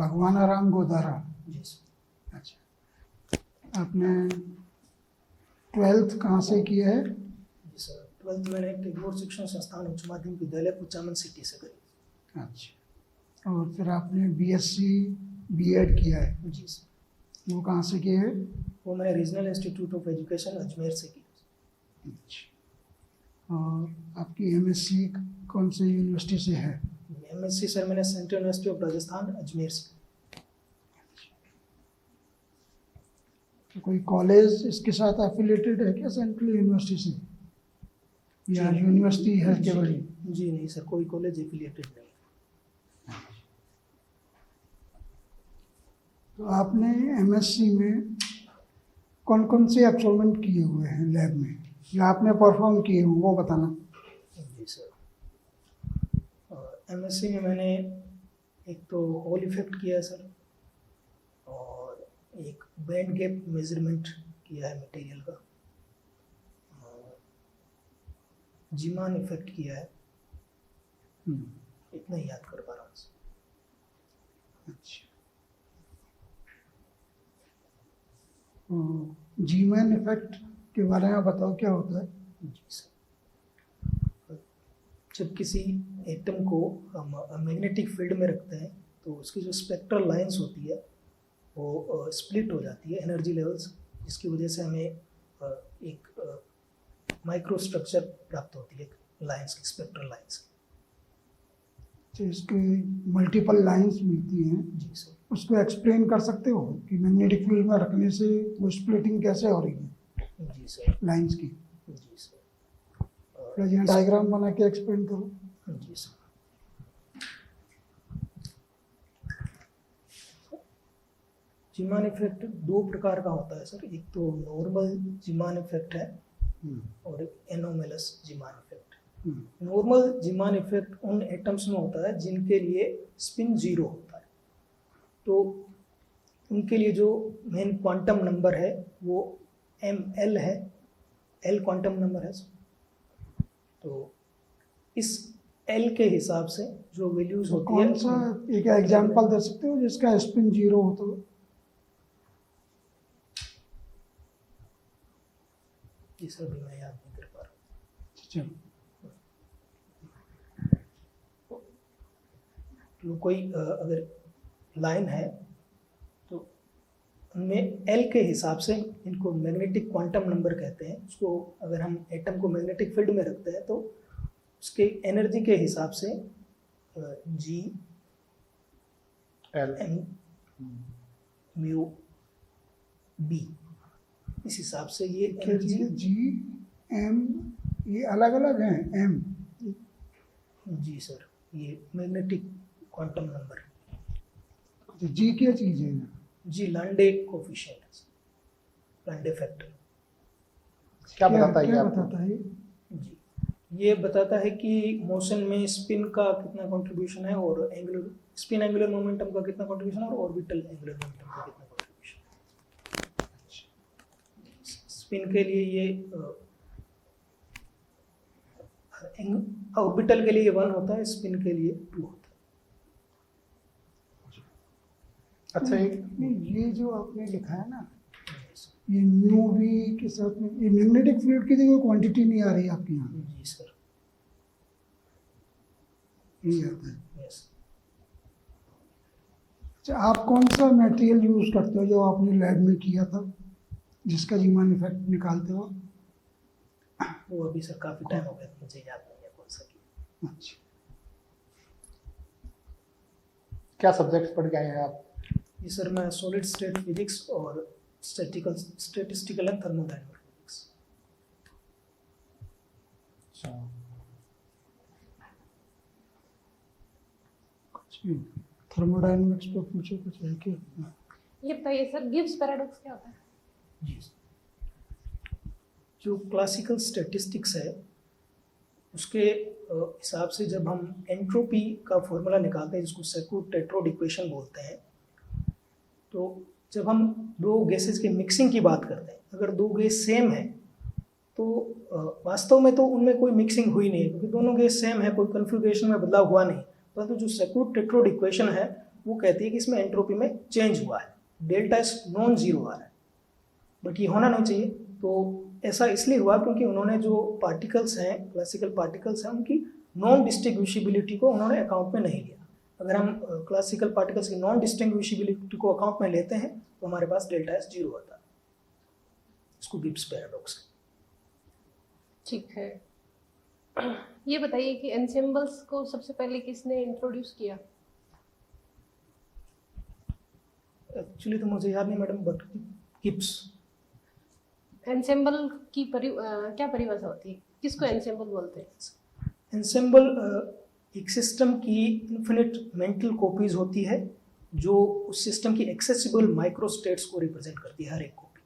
भगवान राम गोदारा। जी सर। अच्छा, आपने 12th कहाँ से किया है? जी सर, 12th मैंने टैगोर शिक्षण संस्थान उच्च माध्यमिक विद्यालय कुचामन सिटी से करी। अच्छा, और फिर आपने बीएससी बीएड किया है, जी सर, वो कहाँ से किया है? वो मैंने regional institute of education Ajmer से की। अच्छा, और आपकी एमएससी कौन से यूनिवर्सिटी से है? एमएससी सर मैंने central university of Rajasthan Ajmer से। तो कोई कॉलेज इसके साथ एफिलेटेड है क्या सेंट्रल यूनिवर्सिटी से, या जी। यूनिवर्सिटी है के बड़ी? जी नहीं सर, कोई कॉलेज एफिलिएटेड नहीं। तो आपने एमएससी में कौन कौन से एक्सपेरिमेंट किए हुए हैं लैब में, या आपने परफॉर्म किए हुए वो बताना। जी सर, एमएससी में मैंने एक तो हॉल इफेक्ट किया है सर, और एक बैंड गैप मेजरमेंट किया है मटेरियल का, और जीमान इफेक्ट किया है। इतना ही याद कर पा रहा हूँ सर। अच्छा, जीमैन इफेक्ट के बारे में बताओ, क्या होता है? जी सर, जब किसी एटम को हम मैग्नेटिक फील्ड में रखते हैं तो उसकी जो स्पेक्ट्रल लाइंस होती है वो स्प्लिट हो जाती है एनर्जी लेवल्स, जिसकी वजह से हमें एक माइक्रो स्ट्रक्चर प्राप्त होती है लाइंस की, स्पेक्ट्रल लाइंस की। तो इसके मल्टीपल लाइंस मिलती हैं, जी सर। उसको एक्सप्लेन कर सकते हो कि मैग्नेटिक फील्ड में रखने से वो स्प्लिटिंग कैसे हो रही है जी सर। लाइंस की? जी सर, डायग्राम बना के एक्सप्लेन करो। जी सर। जीमान इफेक्ट दो प्रकार का होता है सर, एक तो नॉर्मल जीमान इफेक्ट है और एक anomalous Zeeman effect. Normal Zeeman effect उन एटम्स में होता है जिनके लिए स्पिन जीरो होता है, तो उनके लिए जो मेन क्वांटम नंबर है वो ml है, l क्वांटम नंबर है। तो इस l के हिसाब से जो वैल्यूज होती है। कौन सा एक एग्जांपल दे सकते हो जिसका स्पिन जीरो हो? तो जी सर, भी मैं याद नहीं कर पा रहा। चलो, तो कोई अगर लाइन है तो उनमें L के हिसाब से, इनको मैग्नेटिक क्वांटम नंबर कहते हैं, उसको अगर हम एटम को मैग्नेटिक फील्ड में रखते हैं तो उसके एनर्जी के हिसाब से G L M mu B, इस हिसाब से ये एनर्जी। जी एम ये अलग अलग हैं एम? जी सर, ये मैग्नेटिक क्वांटम नंबर। जी क्या चीज़ है? जी लांडे कोफिशिएंट, लांडे फैक्टर। क्या बताता है ये क्या आपको? बताता है? जी, ये बताता है कि मोशन में स्पिन का कितना कंट्रीब्यूशन है, और एंगुलर स्पिन एंगुलर मोमेंटम का कितना कंट्रीब्यूशन है, और ऑर्बिटल एंगुलर मोमेंटम का कितना कंट्रीब्यूशन। स्पिन के लिए ये ऑर्बिटल के लिए 1 होता है, स्पिन के लिए 2 होता है। अच्छा, ये जो आपने लिखा है ना, ये म्यू भी के साथ में ये मैग्नेटिक फील्ड की जगह क्वांटिटी नहीं आ रही आपके यहाँ? जी सर। ये आता है। यस। अच्छा, आप कौन सा मटेरियल यूज करते हो जो आपने लैब में किया था जिसका जीमान इफेक्ट निकालते हो? वो अभी सर काफी टाइम हो गया, मुझे याद नहीं है कौन सा किया। अच्छा, क्या सब्जेक्ट्स पढ़ के आए हैं आप? जी सर, मैं सॉलिड स्टेट फिजिक्स और स्टैटिस्टिकल एंड थर्मोडायनामिक फिजिक्स। कुछ भी थर्मोडायनामिक्स पे पूछो, कुछ है क्या? ये बताइए सर, गिब्स पैराडॉक्स क्या होता है? जी, जो क्लासिकल स्टैटिस्टिक्स है उसके हिसाब से जब हम एंट्रोपी का फॉर्मूला निकालते हैं, जिसको सेकंड टेट्रोड इक्वेशन बोलते हैं, तो जब हम दो गैसेस की मिक्सिंग की बात करते हैं, अगर दो गैस सेम है तो वास्तव में तो उनमें कोई मिक्सिंग हुई नहीं है, क्योंकि दोनों गैस सेम है, कोई कन्फिग्रेशन में बदलाव हुआ नहीं। परंतु जो सेकंड टेट्रोड इक्वेशन है वो कहती है कि इसमें एंट्रोपी में चेंज हुआ है, डेल्टा एस नॉन जीरो आ रहा है, बट ये होना नहीं चाहिए। तो ऐसा इसलिए हुआ क्योंकि उन्होंने जो पार्टिकल्स हैं, क्लासिकल पार्टिकल्स हैं, उनकी नॉन डिस्टिंग्विशिबिलिटी को उन्होंने अकाउंट में नहीं लिया। अगर हम क्लासिकल पार्टिकल्स की नॉन डिस्टिंग्विशिबिलिटी को अकाउंट में लेते हैं तो हमारे पास डेल्टा एस जीरो आता है। इसको गिब्स पैराडॉक्स। ठीक है। ये बताइए कि एंसेम्बल्स को सबसे पहले किसने इंट्रोड्यूस किया? एक्चुअली तो मुझे याद नहीं मैडम, बट गिब्स। एंसेम्बल की क्या परिभाषा होती है? किसको एंसेम्बल बोलते हैं? एंसेम्बल एक सिस्टम की इन्फिनिट मेंटल कॉपीज होती है जो उस सिस्टम की एक्सेसिबल माइक्रोस्टेट्स को रिप्रेजेंट करती है, हर एक कॉपी।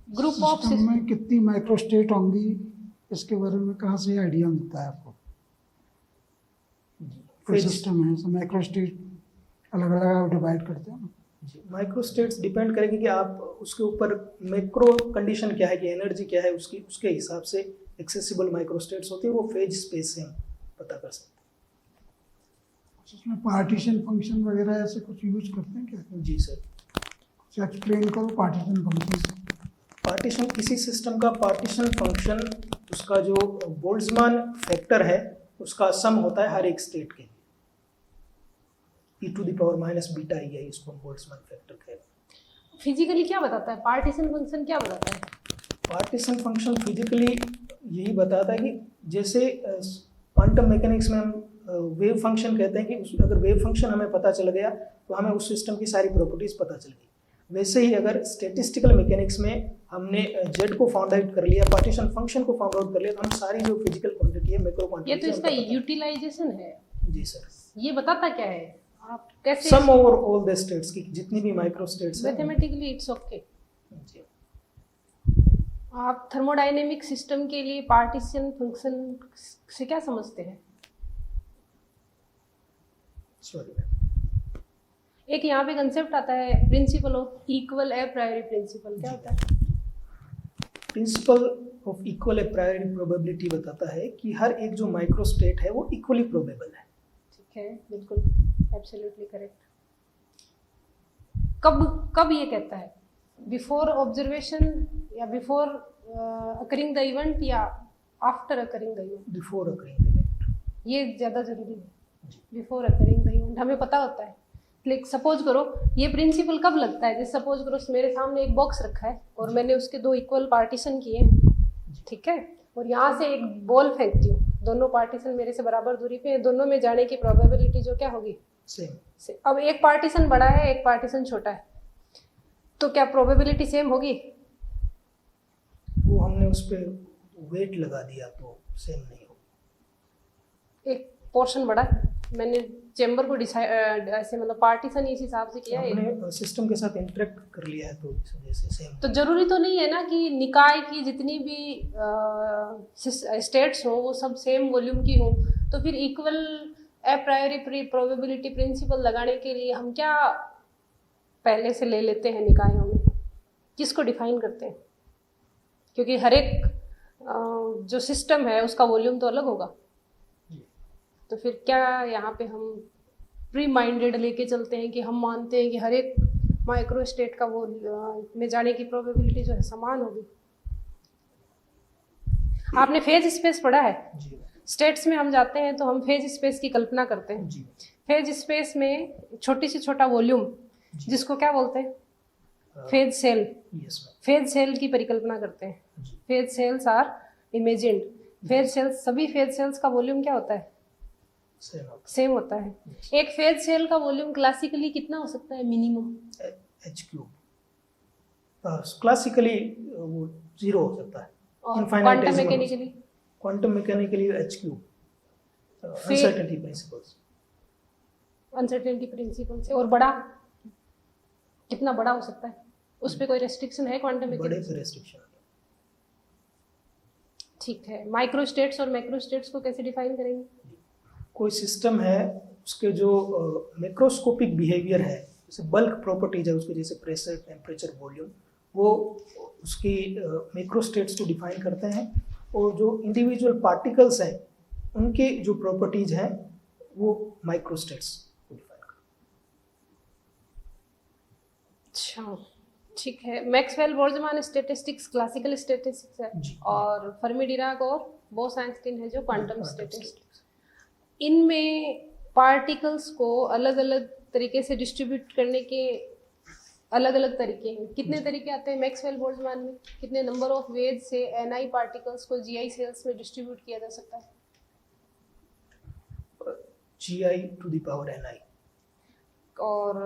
ग्रुप ऑफ सिस्टम में कितनी माइक्रोस्टेट होंगी इसके बारे में कहाँ से आइडिया मिलता है आपको? कोई सिस्टम है तो माइक्रोस्टेट अलग अलग आप डिवाइड करते हैं ना? जी, माइक्रोस्टेट्स डिपेंड करेंगे कि आप उसके ऊपर मैक्रो कंडीशन क्या है, कि एनर्जी क्या है उसकी, उसके हिसाब से एक्सेसिबल माइक्रोस्टेट्स होती है, वो फेज स्पेस से हम पता कर सकते हैं। उसमें पार्टीशन फंक्शन वगैरह ऐसे कुछ यूज करते हैं क्या? जी सर। कुछ एक्सप्लेन करो पार्टीशन फंक्शन। पार्टीशन, किसी सिस्टम का पार्टीशन फंक्शन, उसका जो बोल्ट्जमान फैक्टर है उसका सम होता है हर एक स्टेट के लिए। e to the power minus beta e है, इसको हम बोल्ट्जमान फैक्टर कहते हैं। फिजिकली क्या बताता है? पार्टीशन फंक्शन क्या बताता है? पार्टीशन फंक्शन फिजिकली यही बताता है कि जैसे क्वांटम मैकेनिक्स में हम वेव फंक्शन कहते हैं कि अगर वेव फंक्शन हमें पता चल गया तो हमें उस सिस्टम की सारी प्रॉपर्टीज पता चल गई। वैसे ही अगर स्टैटिस्टिकल मैकेनिक्स में हमने जेड को फाउंड आउट कर लिया, पार्टीशन फंक्शन को फाउंड आउट कर लिया, तो हम सारी जो फिजिकल क्वांटिटी है, मैक्रो क्वांटिटी, ये तो इसका यूटिलाइजेशन है। जी सर। ये बताता क्या है? आप कैसे sum over all the states की जितनी भी माइक्रो स्टेट्स हैं। Mathematically it's okay. जी। आप थर्मोडायनेमिक सिस्टम के लिए पार्टीशन फंक्शन से क्या समझते हैं? सॉरी, एक यहाँ पे कंसेप्ट आता है principle of equal a priori principle. क्या होता है? Principle of equal a priori probability बताता है कि हर एक जो माइक्रो स्टेट है वो इक्वली प्रोबेबल है। ठीक है, बिल्कुल एब्सोल्युटली करेक्ट। कब ये कहता है? बिफोर ऑब्जर्वेशन या बिफोर अकरिंग द इवेंट या after occurring the event? Before occurring the event. ये ज़्यादा जरूरी है। बिफोर अकरिंग द इवेंट हमें पता होता है। लाइक सपोज करो, ये प्रिंसिपल कब लगता है? जैसे सपोज करो मेरे सामने एक बॉक्स रखा है और मैंने उसके दो इक्वल पार्टीशन किए हैं, ठीक है, और यहाँ से एक बॉल फेंकती हूँ, दोनों पार्टीशन मेरे से बराबर दूरी पे हैं, दोनों में जाने की प्रोबेबिलिटी जो क्या होगी? सेम। अब एक पार्टीशन बड़ा है, एक पार्टीशन छोटा है, तो क्या प्रोबेबिलिटी सेम होगी? वो हमने उस पर वेट लगा दिया तो सेम नहीं होगी। एक पोर्शन बड़ा है, मैंने चेंबर को डिसाइड ऐसे मतलब पार्टीशन इस हिसाब से किया है, हमने सिस्टम के साथ इंटरेक्ट कर लिया है तो इस वजह से सेम। तो जरूरी तो नहीं है ना कि निकाय की जितनी भी स्टेट्स हो वो सब सेम वॉल्यूम की हो। तो फिर equal a priori probability principal लगाने के लिए हम क्या पहले से ले लेते हैं निकायों में? किसको डिफाइन करते हैं? क्योंकि हर एक जो सिस्टम है उसका वॉल्यूम तो अलग होगा, तो फिर क्या यहाँ पे हम प्री माइंडेड लेके चलते हैं कि हम मानते हैं कि हर एक माइक्रो स्टेट का वो में जाने की प्रोबेबिलिटी जो है समान होगी? आपने फेज स्पेस पढ़ा है? जी। स्टेट्स में हम जाते हैं तो हम फेज स्पेस की कल्पना करते हैं। जी। फेज स्पेस में छोटी से छोटा वॉल्यूम जिसको क्या बोलते हैं? Phase cell. Yes ma'am. Phase cell की परिकल्पना करते हैं। Phase cells are imagined. Phase cells, सभी फेज सेल्स का वॉल्यूम क्या होता है? सेम होता है। एक फेज सेल का वॉल्यूम क्लासिकली कितना हो सकता है? Minimum h3। क्लासिकली वो 0 हो सकता है। और quantum mechanically? Quantum mechanically h3। Uncertainty principles. Uncertainty principle से और बड़ा कितना बड़ा हो सकता है? उस पे कोई रेस्ट्रिक्शन है क्वांटम मैकेनिक्स? बड़े पे रेस्ट्रिक्शन। ठीक है। माइक्रो स्टेट्स और मैक्रो स्टेट्स को कैसे डिफाइन करेंगे? कोई सिस्टम है, उसके जो मैक्रोस्कोपिक बिहेवियर है, जैसे बल्क प्रॉपर्टीज है उसके, जैसे प्रेशर, टेम्परेचर, वॉल्यूम, वो उसकी मैक्रो स्टेट्स को डिफाइन करते हैं। और जो इंडिविजुअल पार्टिकल्स हैं उनके जो प्रॉपर्टीज हैं वो माइक्रोस्टेट्स को डिफाइन करते अच्छा, ठीक है। Maxwell Boltzmann statistics classical statistics है, जी। और फर्मी डिराक और बोस-आइंस्टीन है जो क्वांटम Quantum स्टैटिस्टिक्स। इनमें पार्टिकल्स को अलग अलग तरीके से डिस्ट्रीब्यूट करने के अलग अलग तरीके हैं। कितने तरीके आते हैं मैक्सवेल बोल्ट्जमान में? कितने नंबर ऑफ वेज से एनआई पार्टिकल्स को जीआई सेल्स में डिस्ट्रीब्यूट किया जा सकता है? GI to the power NI। और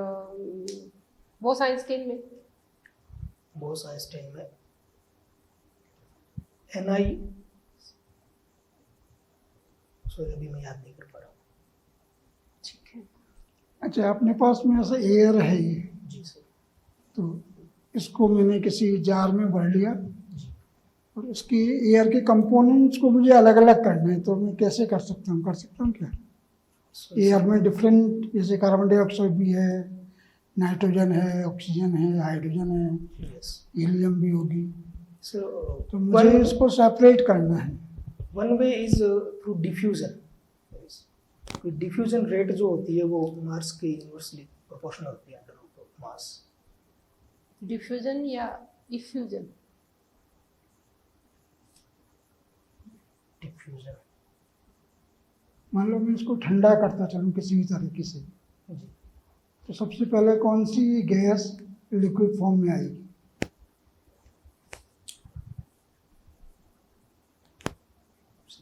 बोस-आइंस्टीन में? बोस-आइंस्टीन में NI, सॉरी अभी मैं याद नहीं कर पा रहा हूँ। ठीक है। अच्छा, अपने पास में ऐसा एयर है ये, जी सर। तो इसको मैंने किसी जार में भर लिया जी। और इसकी एयर के कंपोनेंट्स को मुझे अलग अलग करना है, तो मैं कैसे कर सकता हूँ? कर सकता हूँ क्या? एयर में डिफरेंट, जैसे कार्बन डाइऑक्साइड भी है, नाइट्रोजन है, ऑक्सीजन है, हाइड्रोजन है, यस हीलियम भी होगी, सर। तो मुझे इसको सेपरेट करना है। One way is through diffusion. Diffusion rate जो होती है वो मास के इनवर्सली प्रोपोर्शनल होती है under root of mass. Diffusion या इफ्यूजन? डिफ्यूजन। मान लो मैं इसको ठंडा करता चलूँ किसी भी तरीके से, जी। तो सबसे पहले कौन सी गैस लिक्विड फॉर्म में आएगी?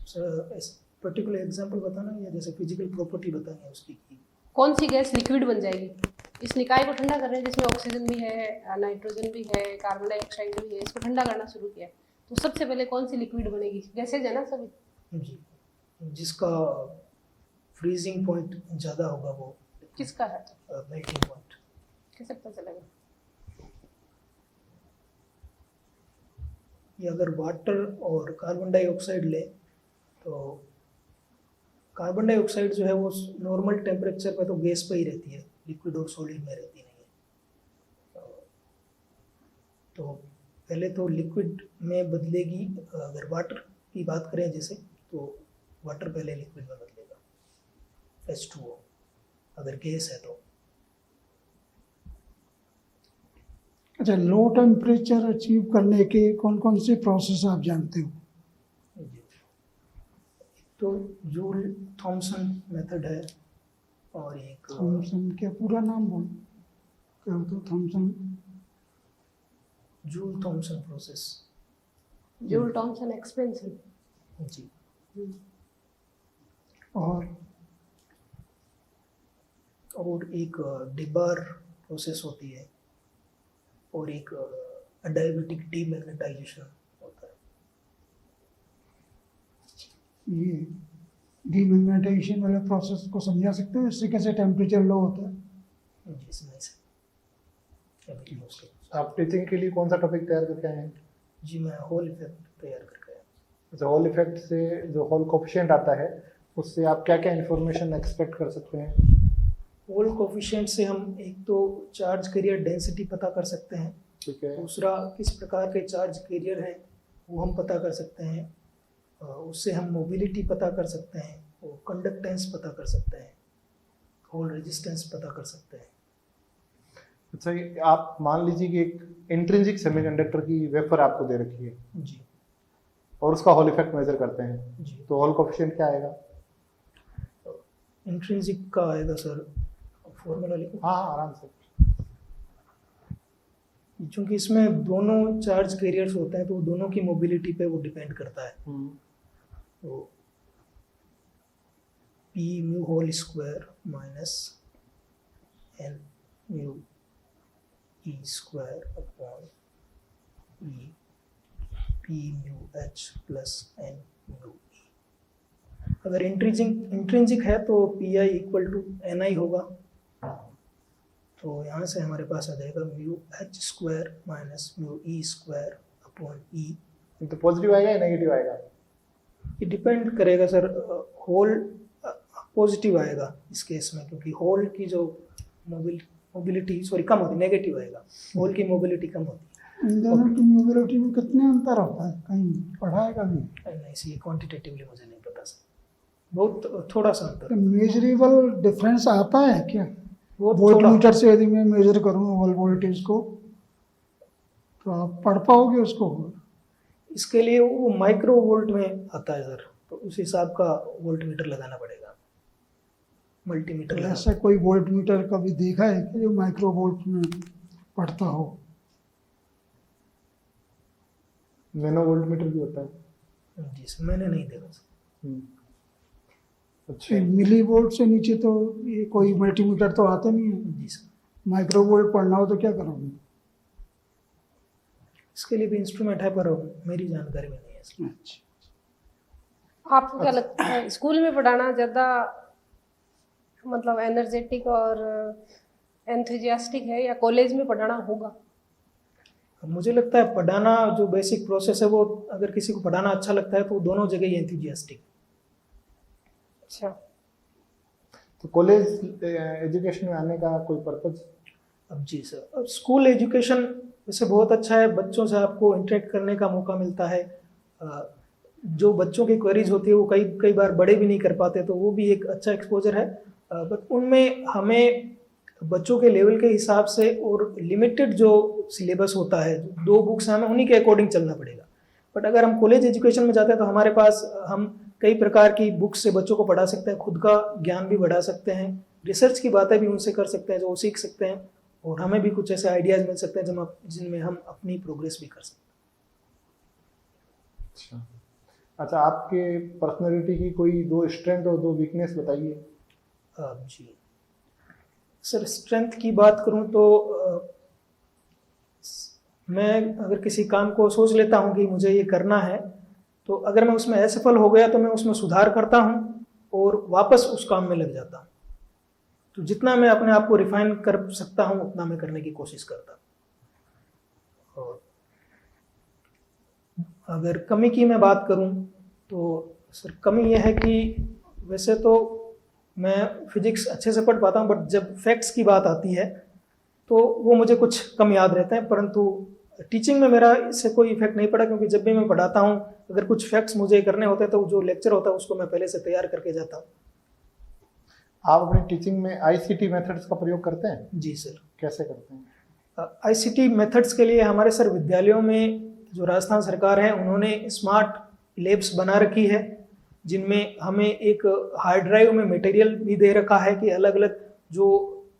सर पर्टिकुलर एग्जांपल बताना या जैसे फिजिकल प्रॉपर्टी बतानी है उसकी की? कौन सी गैस लिक्विड बन जाएगी? इस निकाय को ठंडा कर रहे हैं जिसमें ऑक्सीजन भी है, नाइट्रोजन भी है, कार्बन डाइऑक्साइड भी है, इसको ठंडा करना शुरू किया, तो सबसे पहले कौन सी लिक्विड बनेगी? गैसेज है ना सभी? जी। जिसका फ्रीजिंग पॉइंट ज़्यादा होगा वो किसका है? Melting point. कैसे पता चलेगा? ये अगर वाटर और कार्बन डाइऑक्साइड ले तो कार्बन डाइऑक्साइड जो है वो नॉर्मल टेम्परेचर पे तो गैस पे ही रहती है, लिक्विड और सॉलिड में रहती नहीं है। तो पहले तो लिक्विड में बदलेगी। अगर वाटर की बात करें जैसे, तो वाटर पहले लिक्विड में बदलेगा, H2O। अगर गैस है तो अच्छा, लो टेम्परेचर अचीव करने के कौन कौन से प्रोसेस आप जानते हो? जी। तो जूल थॉमसन मेथड है, और एक थॉमसन, क्या पूरा नाम बोलो, क्या होता है Thomson? Joule Thomson process. Joule Thomson expansion. जी। और एक डिबार प्रोसेस होती है, और एक अडायबिटिक डीमैग्नेटाइजेशन होता है। ये डीमैग्नेटाइजेशन वाले प्रोसेस को समझा सकते हो? इससे कैसे टेम्परेचर लो होता है? जी समझ सकते हैं। आप टीचिंग के लिए कौन सा टॉपिक तैयार करके आए हैं? जी मैं होल इफेक्ट तैयार करके आया। अच्छा, हॉल इफेक्ट से जो हॉल कोफिशिएंट आता है उससे आप क्या क्या इन्फॉर्मेशन एक्सपेक्ट कर सकते हैं? होल कोफिशिएंट से हम एक तो चार्ज कैरियर डेंसिटी पता कर सकते हैं, ठीक है। दूसरा किस प्रकार के चार्ज कैरियर हैं वो हम पता कर सकते हैं, उससे हम मोबिलिटी पता कर सकते हैं, वो कंडक्टेंस पता कर सकते हैं, होल रेजिस्टेंस पता कर सकते हैं। अच्छा, ये आप मान लीजिए कि एक इंट्रिंसिक सेमीकंडक्टर की वेफर आपको दे रखी है जी। और उसका हॉल इफेक्ट मेजर करते हैं, जी। तो हॉल कोफिशिएंट क्या आएगा? इंट्रिंसिक का आएगा सर, फॉर्मूला लिखो। हाँ हाँ, आराम से। चूंकि इसमें दोनों चार्ज कैरियर्स होते हैं तो दोनों की मोबिलिटी पे वो डिपेंड करता है। तो P mu whole square minus N mu E square upon E P mu H plus N mu E। अगर इंट्रिंसिक है तो Pi इक्वल टू Ni होगा, तो यहाँ से हमारे पास आ जाएगा mu H square minus mu E square upon E। तो पॉजिटिव आएगा या नेगेटिव आएगा? ये डिपेंड करेगा सर, होल पॉजिटिव आएगा इस केस में, क्योंकि होल की जो मोबिलिटी कम होती, नेगेटिव आएगा, होल की मोबिलिटी कम होती इन दोनों की मोबिलिटी में कितने अंतर होता है? कहीं पढ़ा है कभी? है। नहीं, ये क्वांटिटेटिवली मुझे नहीं पता सर। बहुत थोड़ा सा अंतर, मेजरेबल डिफरेंस आता है क्या? वो वोल्ट थोड़ा, मीटर से यदि मैं मेजर करूँ वोल वोल्टेज को तो आप पढ़ पाओगे उसको? इसके लिए वो माइक्रो वोल्ट में आता है सर, तो उस हिसाब का वोल्ट मीटर लगाना पड़ेगा, मल्टीमीटर तो लगाना। ऐसा कोई वोल्ट मीटर कभी देखा है कि जो माइक्रो वोल्ट में पढ़ता हो? नैनो वोल्ट मीटर भी होता है। जी सर, मैंने नहीं देखा सर। हम्म, अच्छा। मिली वोल्ट से नीचे तो ये कोई मल्टीमीटर तो आता नहीं है। जी सर, माइक्रो वोल्ट पढ़ना हो तो क्या करोगे? इसके लिए भी इंस्ट्रूमेंट है पर मेरी जानकारी में नहीं है सर। अच्छा, आपको क्या लगता है स्कूल में पढ़ाना ज़्यादा मतलब एनर्जेटिक और एंथुजियास्टिक है या कॉलेज में पढ़ाना होगा? मुझे लगता है पढ़ाना जो बेसिक प्रोसेस है वो अगर किसी को पढ़ाना अच्छा लगता है तो वो दोनों जगह ही एंथुजियास्टिक। अच्छा, तो कॉलेज एजुकेशन में आने का कोई पर्पज? अब जी सर, अब स्कूल एजुकेशन वैसे बहुत अच्छा है, बच्चों से आपको इंटरेक्ट करने का मौका मिलता है। जो बच्चों की क्वेरीज होती है वो कई कई बार बड़े भी नहीं कर पाते, तो वो भी एक अच्छा एक्सपोजर है। बट उनमें हमें बच्चों के लेवल के हिसाब से और लिमिटेड जो सिलेबस होता है, 2 बुक्स हैं, हमें उन्हीं के अकॉर्डिंग चलना पड़ेगा। बट अगर हम कॉलेज एजुकेशन में जाते हैं तो हमारे पास हम कई प्रकार की बुक्स से बच्चों को पढ़ा सकते हैं, खुद का ज्ञान भी बढ़ा सकते हैं, रिसर्च की बातें भी उनसे कर सकते हैं जो वो सीख सकते हैं, और हमें भी कुछ ऐसे आइडियाज़ मिल सकते हैं जिनमें हम अपनी प्रोग्रेस भी कर सकते अच्छा। अच्छा, आपके पर्सनालिटी की कोई 2 स्ट्रेंथ और 2 वीकनेस बताइए। जी सर, स्ट्रेंथ की बात करूं तो मैं अगर किसी काम को सोच लेता हूं कि मुझे ये करना है, तो अगर मैं उसमें असफल हो गया तो मैं उसमें सुधार करता हूं और वापस उस काम में लग जाता हूं। तो जितना मैं अपने आप को रिफाइन कर सकता हूं उतना मैं करने की कोशिश करता हूं। और अगर कमी की मैं बात करूं तो सर कमी यह है कि वैसे तो मैं फिजिक्स अच्छे से पढ़ पाता हूं, बट जब फैक्ट्स की बात आती है तो वो मुझे कुछ कम याद रहते हैं। परंतु टीचिंग में मेरा इससे कोई इफेक्ट नहीं पड़ा, क्योंकि जब भी मैं पढ़ाता हूं अगर कुछ फैक्ट्स मुझे करने होते हैं तो जो लेक्चर होता है उसको मैं पहले से तैयार करके जाता हूं। आप अपनी टीचिंग में आईसीटी मेथड्स का प्रयोग करते हैं? जी सर, कैसे करते हैं? आईसीटी मेथड्स के लिए हमारे सर विद्यालयों में जो राजस्थान सरकार है उन्होंने स्मार्ट लैब्स बना रखी है, जिनमें हमें एक हार्ड ड्राइव में मटेरियल भी दे रखा है कि अलग अलग जो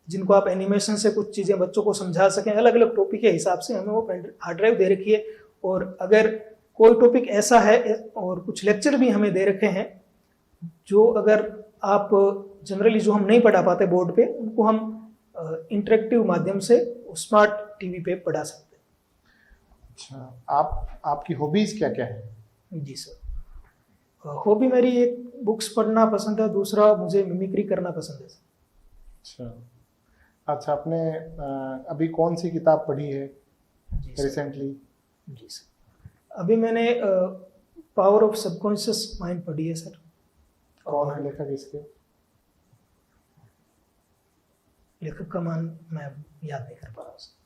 जिनको आप एनिमेशन से कुछ चीज़ें बच्चों को समझा सकें, अलग अलग टॉपिक के हिसाब से हमें वो हार्ड ड्राइव दे रखी है। और अगर कोई टॉपिक ऐसा है, और कुछ लेक्चर भी हमें दे रखे हैं जो अगर आप जनरली जो हम नहीं पढ़ा पाते बोर्ड पे, उनको हम इंटरेक्टिव माध्यम से स्मार्ट टीवी पे पढ़ा सकते अच्छा, आपकी हॉबीज क्या क्या है? हैं। जी सर, हॉबी मेरी एक बुक्स पढ़ना पसंद है, दूसरा मुझे मिमिक्री करना पसंद है। अच्छा। अच्छा, आपने अभी कौन सी किताब पढ़ी है जी सर। रिसेंटली? जी सर, अभी मैंने पावर ऑफ सबकॉन्शियस माइंड पढ़ी है सर। कौन है लेखक इसके? लेखक का मान मैं याद नहीं कर पा रहा हूँ सर।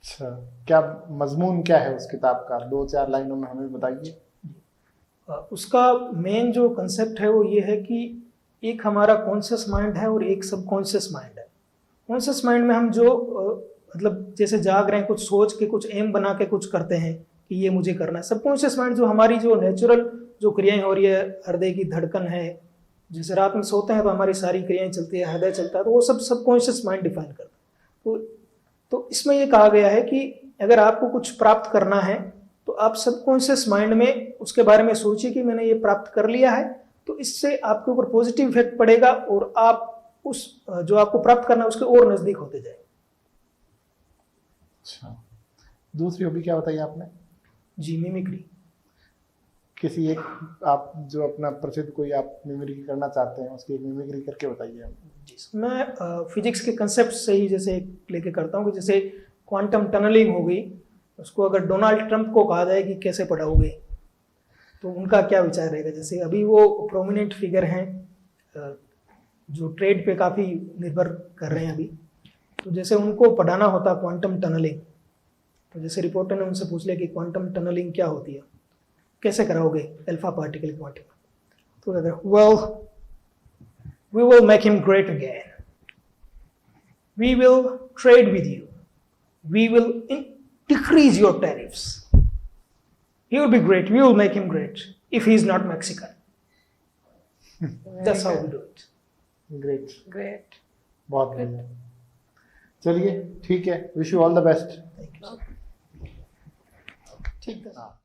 अच्छा, क्या मजमून क्या है उस किताब का? 2-4 लाइनों में हमें बताइए। उसका मेन जो कंसेप्ट है वो ये है कि एक हमारा कॉन्शियस माइंड है और एक सबकॉन्शियस माइंड है। कॉन्शियस माइंड में हम जो मतलब जैसे जाग रहे हैं, कुछ सोच के कुछ एम बना के कुछ करते हैं कि ये मुझे करना है। सबकॉन्शियस माइंड जो हमारी जो नेचुरल जो क्रियाएं हो रही है, हृदय की धड़कन है, जैसे रात में सोते हैं तो हमारी सारी क्रियाएं चलती है, हृदय चलता है, तो वो सब सबकॉन्शियस माइंड डिफाइन करता है। तो इसमें ये कहा गया है कि अगर आपको कुछ प्राप्त करना है तो आप सबकॉन्शियस माइंड में उसके बारे में सोचिए कि मैंने ये प्राप्त कर लिया है, तो इससे आपके ऊपर पॉजिटिव इफेक्ट पड़ेगा और आप उस जो आपको प्राप्त करना है उसके और नजदीक होते जाएंगे। अच्छा, दूसरी हॉबी क्या बताई आपने? जी, मिमिक्री। किसी एक आप जो अपना प्रसिद्ध कोई आप मिमिक्री करना चाहते हैं उसकी एक मिमिक्री करके बताइए हमें। जी, मैं फिजिक्स के कंसेप्ट से ही जैसे लेके करता हूँ कि जैसे क्वांटम टनलिंग हो गई, उसको अगर डोनाल्ड ट्रंप को कहा जाए कि कैसे पढ़ाओगे तो उनका क्या विचार रहेगा। जैसे अभी वो प्रोमिनेंट फिगर हैं जो ट्रेड पे काफ़ी निर्भर कर रहे हैं अभी, तो जैसे उनको पढ़ाना होता क्वांटम टनलिंग, तो जैसे रिपोर्टर ने उनसे पूछ लिया कि क्वांटम टनलिंग क्या होती है, कैसे कराओगे अल्फा पार्टिकल क्वांटम, तो अगर well We will make him great again. We will trade with you. We will decrease your tariffs. He will be great. We will make him great if he is not Mexican. That's how we do it. Great, great. बहुत बढ़िया। चलिए ठीक है, wish you all the best. Thank you, sir. ठीक है। हाँ।